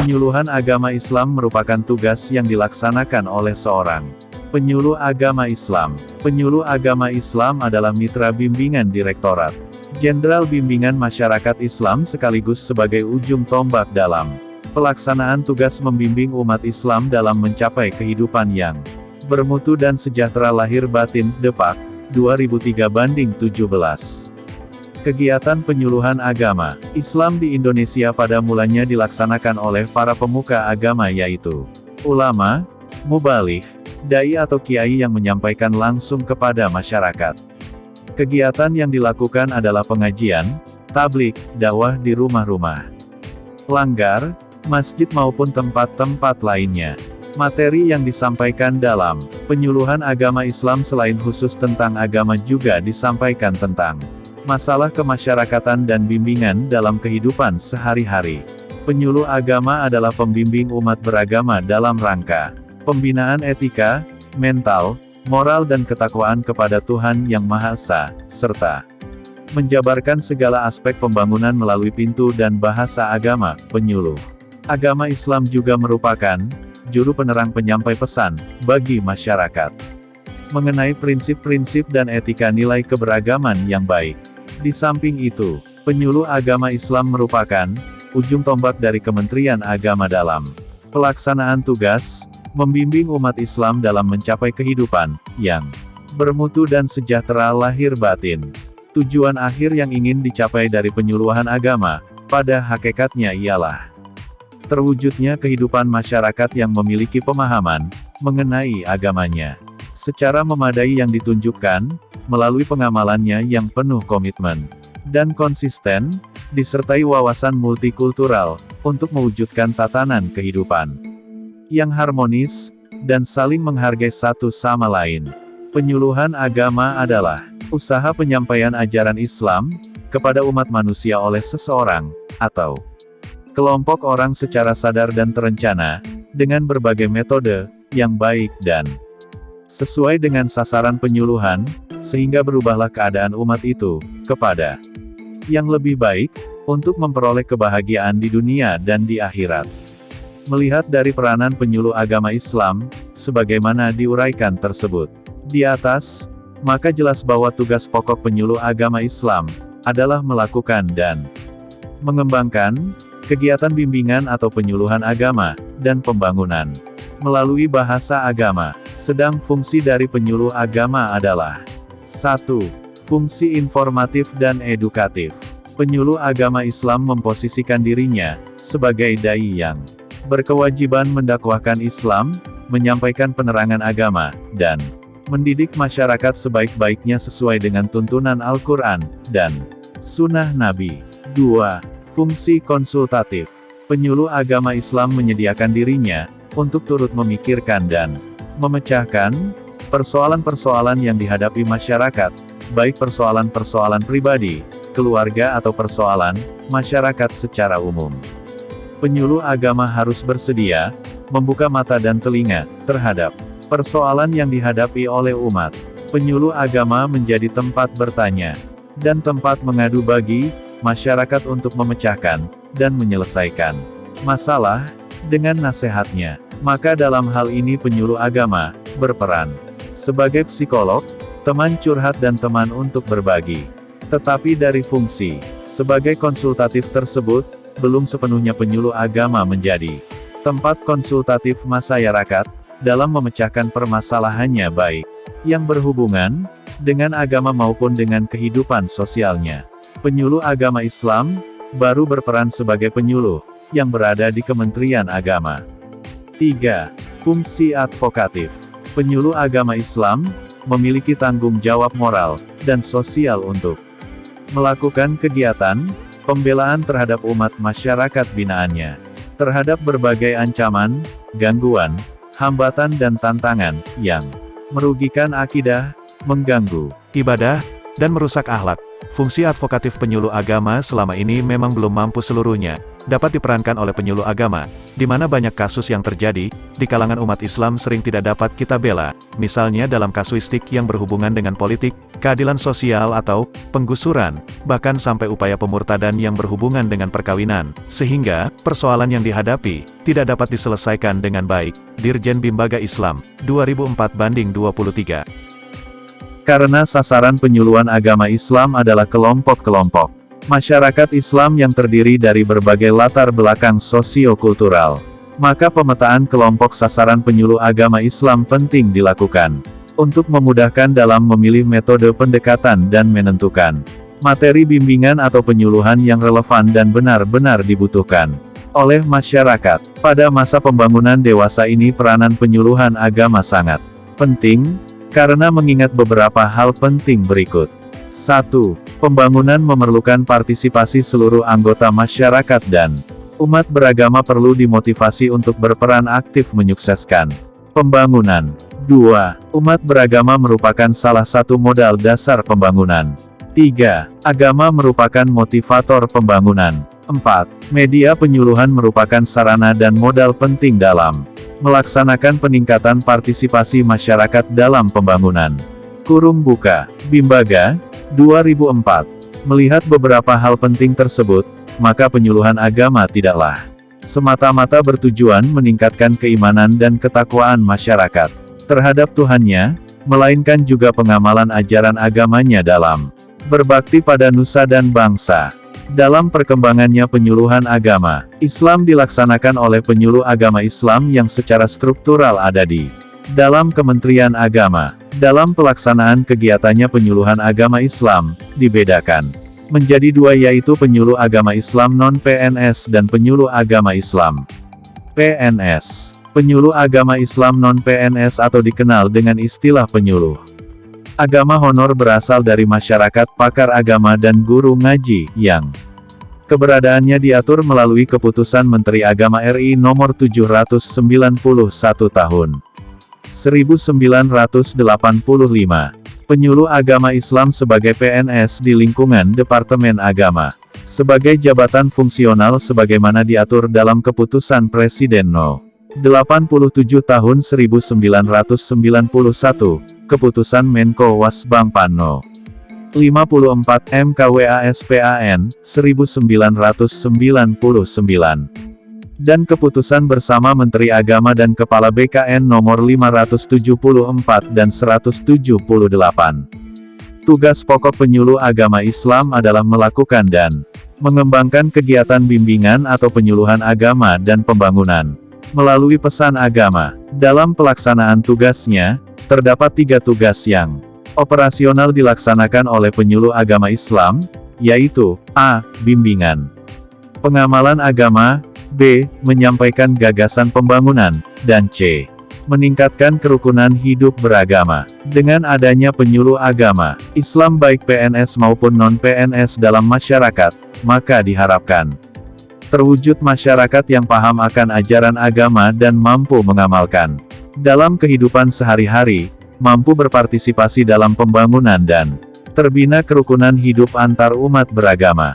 Penyuluhan agama Islam merupakan tugas yang dilaksanakan oleh seorang penyuluh agama Islam. Penyuluh agama Islam adalah mitra bimbingan Direktorat Jenderal Bimbingan Masyarakat Islam sekaligus sebagai ujung tombak dalam pelaksanaan tugas membimbing umat Islam dalam mencapai kehidupan yang bermutu dan sejahtera lahir batin. Depak, 2003/17. Kegiatan penyuluhan agama Islam di Indonesia pada mulanya dilaksanakan oleh para pemuka agama yaitu ulama, mubaligh, dai atau kiai yang menyampaikan langsung kepada masyarakat. Kegiatan yang dilakukan adalah pengajian, tabligh, dakwah di rumah-rumah, langgar, masjid maupun tempat-tempat lainnya. Materi yang disampaikan dalam penyuluhan agama Islam selain khusus tentang agama juga disampaikan tentang masalah kemasyarakatan dan bimbingan dalam kehidupan sehari-hari. Penyuluh agama adalah pembimbing umat beragama dalam rangka pembinaan etika, mental, moral dan ketakwaan kepada Tuhan Yang Maha Esa, serta menjabarkan segala aspek pembangunan melalui pintu dan bahasa agama. Penyuluh agama Islam juga merupakan juru penerang penyampai pesan bagi masyarakat mengenai prinsip-prinsip dan etika nilai keberagaman yang baik. Di samping itu, penyuluh agama Islam merupakan ujung tombak dari Kementerian Agama dalam pelaksanaan tugas membimbing umat Islam dalam mencapai kehidupan yang bermutu dan sejahtera lahir batin. Tujuan akhir yang ingin dicapai dari penyuluhan agama, pada hakikatnya ialah terwujudnya kehidupan masyarakat yang memiliki pemahaman mengenai agamanya secara memadai yang ditunjukkan melalui pengamalannya yang penuh komitmen dan konsisten, disertai wawasan multikultural, untuk mewujudkan tatanan kehidupan yang harmonis, dan saling menghargai satu sama lain. Penyuluhan agama adalah usaha penyampaian ajaran Islam kepada umat manusia oleh seseorang, atau kelompok orang secara sadar dan terencana, dengan berbagai metode yang baik dan sesuai dengan sasaran penyuluhan, sehingga berubahlah keadaan umat itu kepada yang lebih baik, untuk memperoleh kebahagiaan di dunia dan di akhirat. Melihat dari peranan penyuluh agama Islam, sebagaimana diuraikan tersebut di atas, maka jelas bahwa tugas pokok penyuluh agama Islam adalah melakukan dan mengembangkan kegiatan bimbingan atau penyuluhan agama dan pembangunan melalui bahasa agama. Sedang fungsi dari penyuluh agama adalah 1. Fungsi informatif dan edukatif. Penyuluh agama Islam memposisikan dirinya sebagai dai yang berkewajiban mendakwahkan Islam, menyampaikan penerangan agama, dan mendidik masyarakat sebaik-baiknya sesuai dengan tuntunan Al-Quran dan Sunnah Nabi. 2. Fungsi konsultatif. Penyuluh agama Islam menyediakan dirinya untuk turut memikirkan dan memecahkan persoalan-persoalan yang dihadapi masyarakat, baik persoalan-persoalan pribadi, keluarga atau persoalan masyarakat secara umum. Penyuluh agama harus bersedia membuka mata dan telinga terhadap persoalan yang dihadapi oleh umat. Penyuluh agama menjadi tempat bertanya dan tempat mengadu bagi masyarakat untuk memecahkan dan menyelesaikan masalah dengan nasihatnya. Maka dalam hal ini penyuluh agama berperan sebagai psikolog, teman curhat dan teman untuk berbagi. Tetapi dari fungsi sebagai konsultatif tersebut, belum sepenuhnya penyuluh agama menjadi tempat konsultatif masyarakat dalam memecahkan permasalahannya baik yang berhubungan dengan agama maupun dengan kehidupan sosialnya. Penyuluh agama Islam baru berperan sebagai penyuluh yang berada di Kementerian Agama. 3. Fungsi advokatif. Penyuluh agama Islam memiliki tanggung jawab moral dan sosial untuk melakukan kegiatan pembelaan terhadap umat masyarakat binaannya terhadap berbagai ancaman, gangguan, hambatan dan tantangan yang merugikan akidah, mengganggu ibadah, dan merusak akhlak. Fungsi advokatif penyuluh agama selama ini memang belum mampu seluruhnya dapat diperankan oleh penyuluh agama, di mana banyak kasus yang terjadi di kalangan umat Islam sering tidak dapat kita bela, misalnya dalam kasuistik yang berhubungan dengan politik, keadilan sosial atau penggusuran, bahkan sampai upaya pemurtadan yang berhubungan dengan perkawinan, sehingga persoalan yang dihadapi tidak dapat diselesaikan dengan baik. Dirjen Bimbaga Islam, 2004/23. Karena sasaran penyuluhan agama Islam adalah kelompok-kelompok masyarakat Islam yang terdiri dari berbagai latar belakang sosio-kultural, maka pemetaan kelompok sasaran penyuluh agama Islam penting dilakukan, untuk memudahkan dalam memilih metode pendekatan dan menentukan materi bimbingan atau penyuluhan yang relevan dan benar-benar dibutuhkan oleh masyarakat. Pada masa pembangunan dewasa ini peranan penyuluhan agama sangat penting, karena mengingat beberapa hal penting berikut. 1. Pembangunan memerlukan partisipasi seluruh anggota masyarakat dan umat beragama perlu dimotivasi untuk berperan aktif menyukseskan pembangunan. 2. Umat beragama merupakan salah satu modal dasar pembangunan. 3. Agama merupakan motivator pembangunan. 4. Media penyuluhan merupakan sarana dan modal penting dalam melaksanakan peningkatan partisipasi masyarakat dalam pembangunan. Kurung buka. Bimbaga, 2004. Melihat beberapa hal penting tersebut, maka penyuluhan agama tidaklah semata-mata bertujuan meningkatkan keimanan dan ketakwaan masyarakat terhadap Tuhannya, melainkan juga pengamalan ajaran agamanya dalam berbakti pada nusa dan bangsa. Dalam perkembangannya penyuluhan agama Islam dilaksanakan oleh penyuluh agama Islam yang secara struktural ada di dalam Kementerian Agama. Dalam pelaksanaan kegiatannya penyuluhan agama Islam dibedakan menjadi dua, yaitu penyuluh agama Islam non-PNS dan penyuluh agama Islam PNS. Penyuluh agama Islam non-PNS atau dikenal dengan istilah penyuluh agama honor berasal dari masyarakat, pakar agama dan guru ngaji, yang keberadaannya diatur melalui Keputusan Menteri Agama RI Nomor 791 Tahun 1985. Penyuluh agama Islam sebagai PNS di lingkungan Departemen Agama, sebagai jabatan fungsional sebagaimana diatur dalam Keputusan Presiden No. 87 Tahun 1991, Keputusan Menko Wasbangpan No. 54 MKWASPAN, 1999, dan Keputusan Bersama Menteri Agama dan Kepala BKN Nomor 574 dan 178. Tugas pokok penyuluh agama Islam adalah melakukan dan mengembangkan kegiatan bimbingan atau penyuluhan agama dan pembangunan melalui pesan agama. Dalam pelaksanaan tugasnya, terdapat 3 tugas yang operasional dilaksanakan oleh penyuluh agama Islam, yaitu A. Bimbingan pengamalan agama, B. Menyampaikan gagasan pembangunan, dan C. Meningkatkan kerukunan hidup beragama. Dengan adanya penyuluh agama Islam baik PNS maupun non-PNS dalam masyarakat, maka diharapkan terwujud masyarakat yang paham akan ajaran agama dan mampu mengamalkan dalam kehidupan sehari-hari, mampu berpartisipasi dalam pembangunan dan terbina kerukunan hidup antar umat beragama.